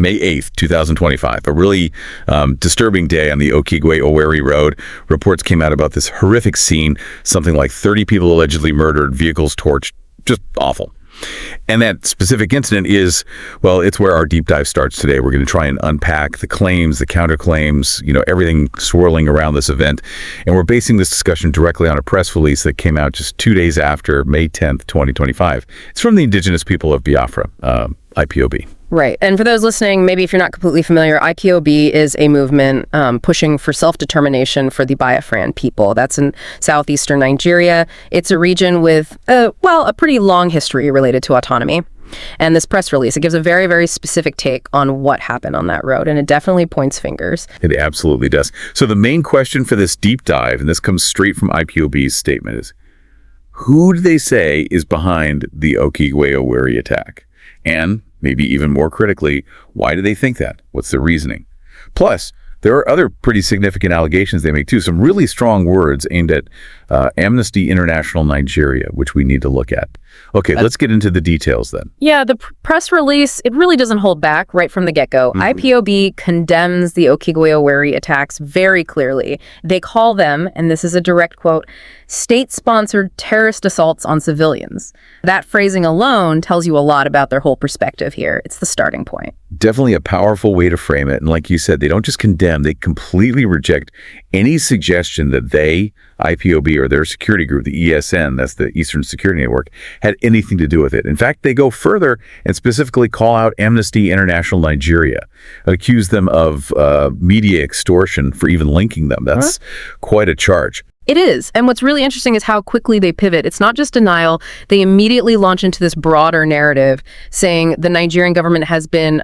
May 8th, 2025, a really disturbing day on the Okigwe-Owerri Road. Reports came out about this horrific scene, something like 30 people allegedly murdered, vehicles torched, just awful. And that specific incident is, well, it's where our deep dive starts today. We're going to try and unpack the claims, the counterclaims, everything swirling around this event. And we're basing this discussion directly on a press release that came out just 2 days after May 10th, 2025. It's from the indigenous people of Biafra, IPOB. Right. And for those listening, maybe if you're not completely familiar, IPOB is a movement pushing for self-determination for the Biafran people. That's in southeastern Nigeria. It's a region with, a pretty long history related to autonomy. And this press release, it gives a very, very specific take on what happened on that road. And it definitely points fingers. It absolutely does. So the main question for this deep dive, and this comes straight from IPOB's statement, is who do they say is behind the Okigwe-Owerri attack? And maybe even more critically, why do they think that? What's the reasoning? Plus, there are other pretty significant allegations they make too, some really strong words aimed at Amnesty International Nigeria, which we need to look at. Okay, let's get into the details then. Yeah, the press release, it really doesn't hold back right from the get-go. IPOB condemns the Okigwe-Owerri attacks very clearly. They call them, and this is a direct quote, state-sponsored terrorist assaults on civilians. That phrasing alone tells you a lot about their whole perspective here. It's the starting point. Definitely a powerful way to frame it. And like you said, they don't just condemn, they completely reject any suggestion that they, IPOB, or their security group, the ESN, that's the Eastern Security Network, had anything to do with it. In fact, they go further and specifically call out Amnesty International Nigeria, accuse them of media extortion for even linking them. That's quite a charge. It is. And what's really interesting is how quickly they pivot. It's not just denial. They immediately launch into this broader narrative saying the Nigerian government has been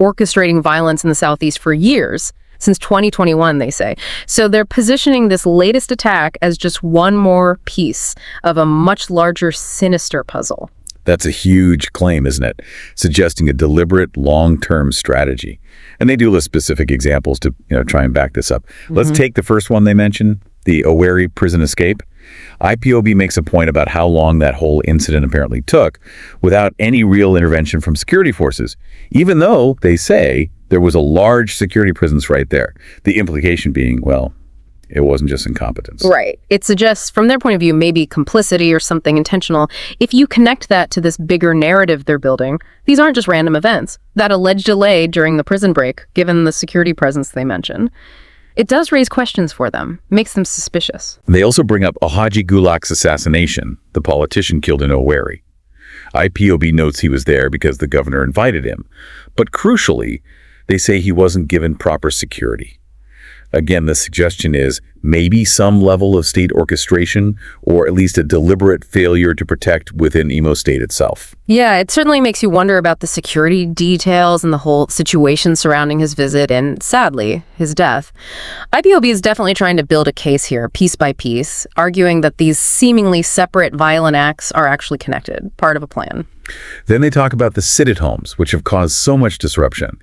orchestrating violence in the Southeast for years. Since 2021, they say. So they're positioning this latest attack as just one more piece of a much larger, sinister puzzle. That's a huge claim, isn't it? Suggesting a deliberate, long-term strategy. And they do list specific examples to try and back this up. Let's take the first one they mentioned, the Owerri prison escape. IPOB makes a point about how long that whole incident apparently took without any real intervention from security forces, even though they say there was a large security presence right there. The implication being, well, it wasn't just incompetence. Right. It suggests, from their point of view, maybe complicity or something intentional. If you connect that to this bigger narrative they're building, these aren't just random events. That alleged delay during the prison break, given the security presence they mentioned, it does raise questions for them, makes them suspicious. They also bring up Alhaji Gulak's assassination, the politician killed in Owerri. IPOB notes he was there because the governor invited him. But crucially, they say he wasn't given proper security. Again, the suggestion is maybe some level of state orchestration or at least a deliberate failure to protect within Imo State itself. Yeah, it certainly makes you wonder about the security details and the whole situation surrounding his visit and, sadly, his death. IPOB is definitely trying to build a case here, piece by piece, arguing that these seemingly separate violent acts are actually connected, part of a plan. Then they talk about the sit-at homes, which have caused so much disruption.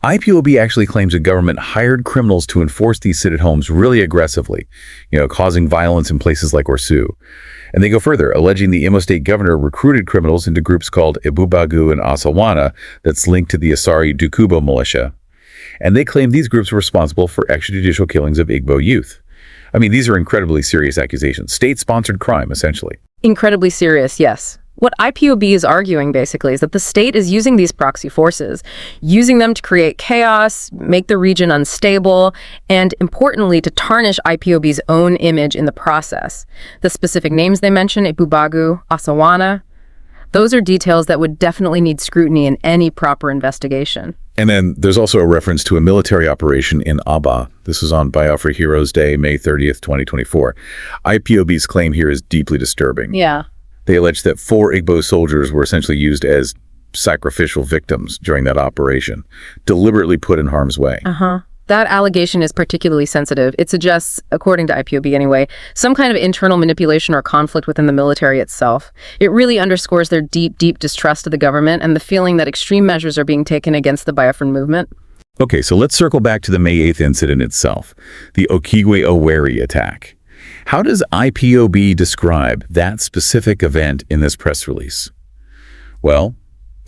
IPOB actually claims the government hired criminals to enforce these sit-at homes really aggressively, causing violence in places like Orsu. And they go further, alleging the Imo State governor recruited criminals into groups called Ebubagu and Asawana that's linked to the Asari Dukubo militia. And they claim these groups were responsible for extrajudicial killings of Igbo youth. I mean, these are incredibly serious accusations. State-sponsored crime, essentially. Incredibly serious, yes. What IPOB is arguing, basically, is that the state is using these proxy forces, using them to create chaos, make the region unstable, and, importantly, to tarnish IPOB's own image in the process. The specific names they mention, Ebubagu, Asawana, those are details that would definitely need scrutiny in any proper investigation. And then there's also a reference to a military operation in Aba. This was on Biafra Heroes Day, May 30th, 2024. IPOB's claim here is deeply disturbing. Yeah. They allege that 4 Igbo soldiers were essentially used as sacrificial victims during that operation, deliberately put in harm's way. That allegation is particularly sensitive. It suggests, according to IPOB anyway, some kind of internal manipulation or conflict within the military itself. It really underscores their deep, deep distrust of the government and the feeling that extreme measures are being taken against the Biafran movement. Okay, so let's circle back to the May 8th incident itself, the Okigwe-Owerri attack. How does IPOB describe that specific event in this press release? Well,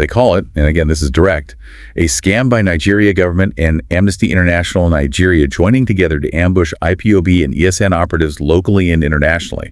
They call it, and again, this is direct, a scam by Nigeria government and Amnesty International Nigeria joining together to ambush IPOB and ESN operatives locally and internationally.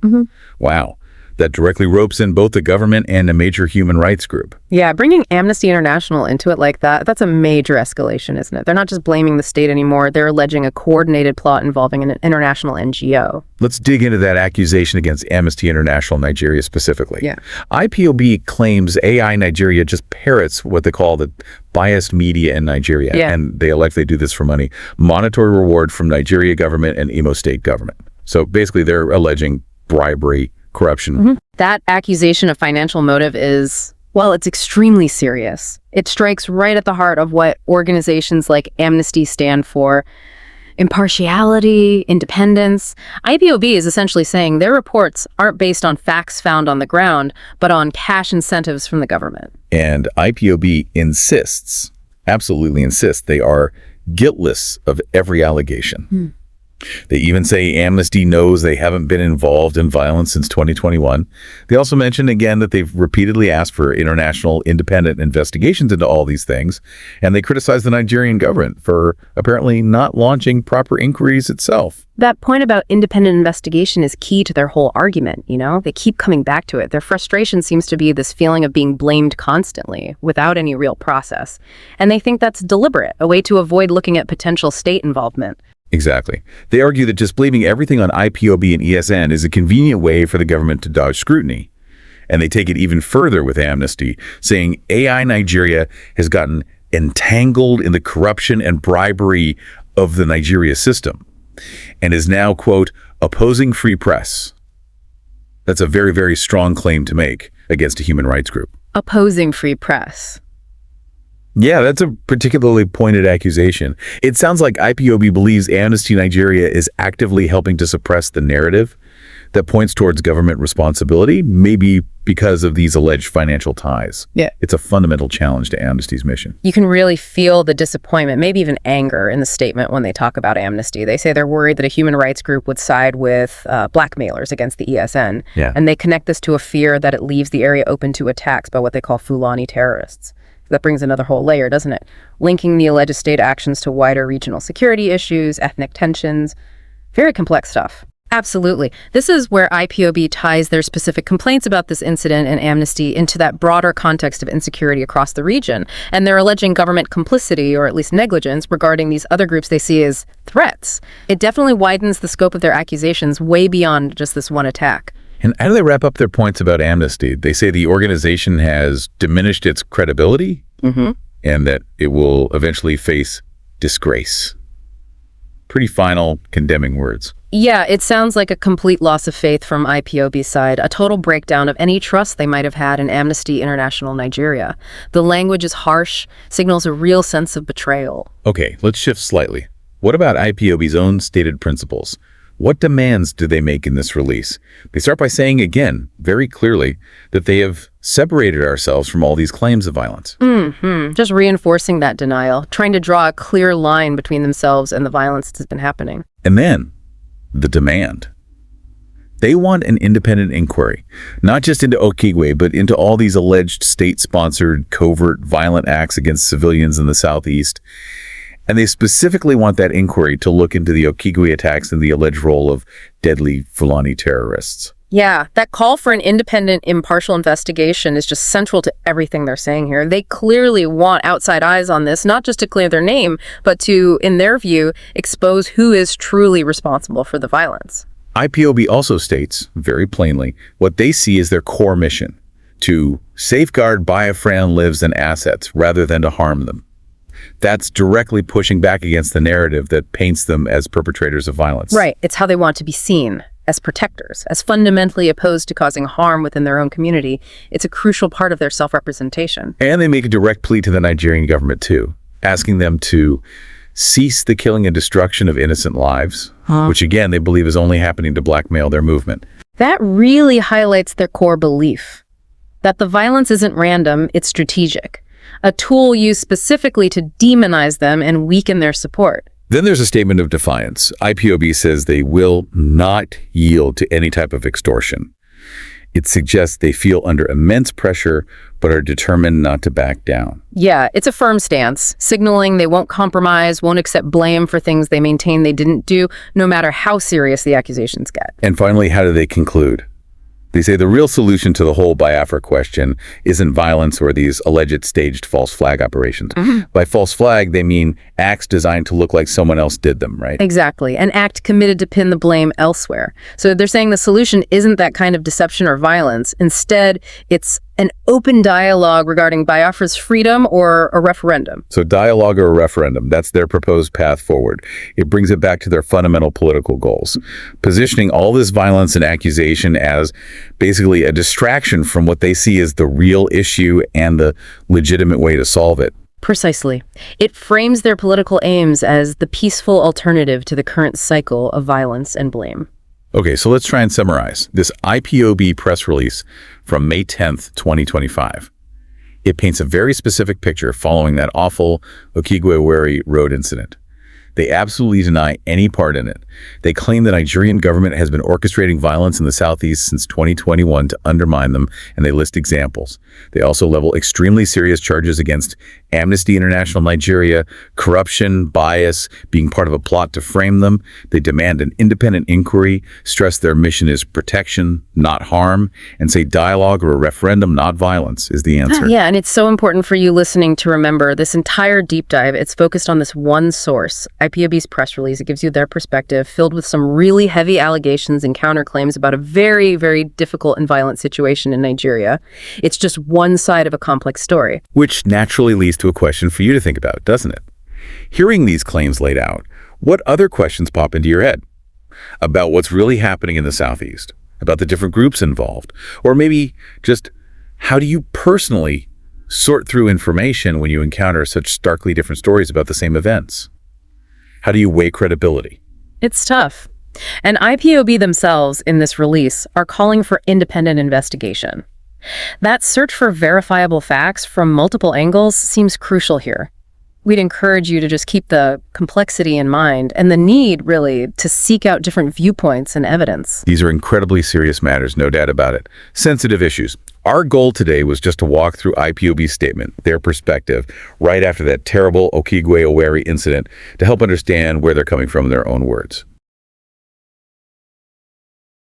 Wow. That directly ropes in both the government and a major human rights group. Yeah, bringing Amnesty International into it like that, that's a major escalation, isn't it? They're not just blaming the state anymore. They're alleging a coordinated plot involving an international NGO. Let's dig into that accusation against Amnesty International Nigeria specifically. Yeah. IPOB claims AI Nigeria just parrots what they call the biased media in Nigeria, and they do this for money. Monetary reward from Nigeria government and Imo state government. So basically they're alleging bribery, corruption. That accusation of financial motive is, well, it's extremely serious. It strikes right at the heart of what organizations like Amnesty stand for. Impartiality, independence. IPOB is essentially saying their reports aren't based on facts found on the ground, but on cash incentives from the government. And IPOB insists, absolutely insists, they are guiltless of every allegation. They even say Amnesty knows they haven't been involved in violence since 2021. They also mention again that they've repeatedly asked for international independent investigations into all these things, and they criticize the Nigerian government for apparently not launching proper inquiries itself. That point about independent investigation is key to their whole argument, you know? They keep coming back to it. Their frustration seems to be this feeling of being blamed constantly without any real process. And they think that's deliberate, a way to avoid looking at potential state involvement. Exactly. They argue that just blaming everything on IPOB and ESN is a convenient way for the government to dodge scrutiny. And they take it even further with Amnesty, saying AI Nigeria has gotten entangled in the corruption and bribery of the Nigeria system and is now, quote, opposing free press. That's a very, very strong claim to make against a human rights group. Opposing free press. Yeah, that's a particularly pointed accusation. It sounds like IPOB believes Amnesty Nigeria is actively helping to suppress the narrative that points towards government responsibility, maybe because of these alleged financial ties. Yeah. It's a fundamental challenge to Amnesty's mission. You can really feel the disappointment, maybe even anger in the statement when they talk about Amnesty. They say they're worried that a human rights group would side with blackmailers against the ESN. Yeah. And they connect this to a fear that it leaves the area open to attacks by what they call Fulani terrorists. That brings another whole layer, doesn't it? Linking the alleged state actions to wider regional security issues, ethnic tensions. Very complex stuff. Absolutely. This is where IPOB ties their specific complaints about this incident and Amnesty into that broader context of insecurity across the region. And they're alleging government complicity, or at least negligence, regarding these other groups they see as threats. It definitely widens the scope of their accusations way beyond just this one attack. And how do they wrap up their points about Amnesty? They say the organization has diminished its credibility and that it will eventually face disgrace. Pretty final, condemning words. Yeah, it sounds like a complete loss of faith from IPOB's side, a total breakdown of any trust they might have had in Amnesty International Nigeria. The language is harsh, signals a real sense of betrayal. Okay, let's shift slightly. What about IPOB's own stated principles? What demands do they make in this release? They start by saying, again, very clearly, that they have separated ourselves from all these claims of violence. Just reinforcing that denial, trying to draw a clear line between themselves and the violence that's been happening. And then, the demand. They want an independent inquiry, not just into Okigwe, but into all these alleged state-sponsored, covert, violent acts against civilians in the southeast. And they specifically want that inquiry to look into the Okigwe attacks and the alleged role of deadly Fulani terrorists. Yeah, that call for an independent, impartial investigation is just central to everything they're saying here. They clearly want outside eyes on this, not just to clear their name, but to, in their view, expose who is truly responsible for the violence. IPOB also states, very plainly, what they see as their core mission, to safeguard Biafran lives and assets rather than to harm them. That's directly pushing back against the narrative that paints them as perpetrators of violence. Right. It's how they want to be seen, as protectors, as fundamentally opposed to causing harm within their own community. It's a crucial part of their self-representation. And they make a direct plea to the Nigerian government, too, asking them to cease the killing and destruction of innocent lives, which, again, they believe is only happening to blackmail their movement. That really highlights their core belief, that the violence isn't random, it's strategic. A tool used specifically to demonize them and weaken their support. Then there's a statement of defiance. IPOB says they will not yield to any type of extortion. It suggests they feel under immense pressure but are determined not to back down. Yeah, it's a firm stance, signaling they won't compromise, won't accept blame for things they maintain they didn't do, no matter how serious the accusations get. And finally, how do they conclude? They say the real solution to the whole Biafra question isn't violence or these alleged staged false flag operations. By false flag, they mean acts designed to look like someone else did them, right? Exactly. An act committed to pin the blame elsewhere. So they're saying the solution isn't that kind of deception or violence. Instead, it's an open dialogue regarding Biafra's freedom or a referendum. So dialogue or a referendum, that's their proposed path forward. It brings it back to their fundamental political goals, positioning all this violence and accusation as basically a distraction from what they see as the real issue and the legitimate way to solve it. Precisely. It frames their political aims as the peaceful alternative to the current cycle of violence and blame. Okay, so let's try and summarize this IPOB press release from May 10th, 2025. It paints a very specific picture following that awful Okigwe road incident. They absolutely deny any part in it. They claim the Nigerian government has been orchestrating violence in the southeast since 2021 to undermine them, and they list examples. They also level extremely serious charges against Amnesty International Nigeria, corruption, bias, being part of a plot to frame them. They demand an independent inquiry, stress their mission is protection, not harm, and say dialogue or a referendum, not violence, is the answer. Yeah, and it's so important for you listening to remember this entire deep dive, it's focused on this one source, IPOB's press release. It gives you their perspective, filled with some really heavy allegations and counterclaims about a very, very difficult and violent situation in Nigeria. It's just one side of a complex story. Which naturally leads to a question for you to think about, doesn't it? Hearing these claims laid out, what other questions pop into your head? About what's really happening in the Southeast? About the different groups involved? Or maybe just how do you personally sort through information when you encounter such starkly different stories about the same events? How do you weigh credibility? It's tough. And IPOB themselves in this release are calling for independent investigation. That search for verifiable facts from multiple angles seems crucial here. We'd encourage you to just keep the complexity in mind and the need, really, to seek out different viewpoints and evidence. These are incredibly serious matters, no doubt about it. Sensitive issues. Our goal today was just to walk through IPOB's statement, their perspective, right after that terrible Okigwe incident, to help understand where they're coming from in their own words.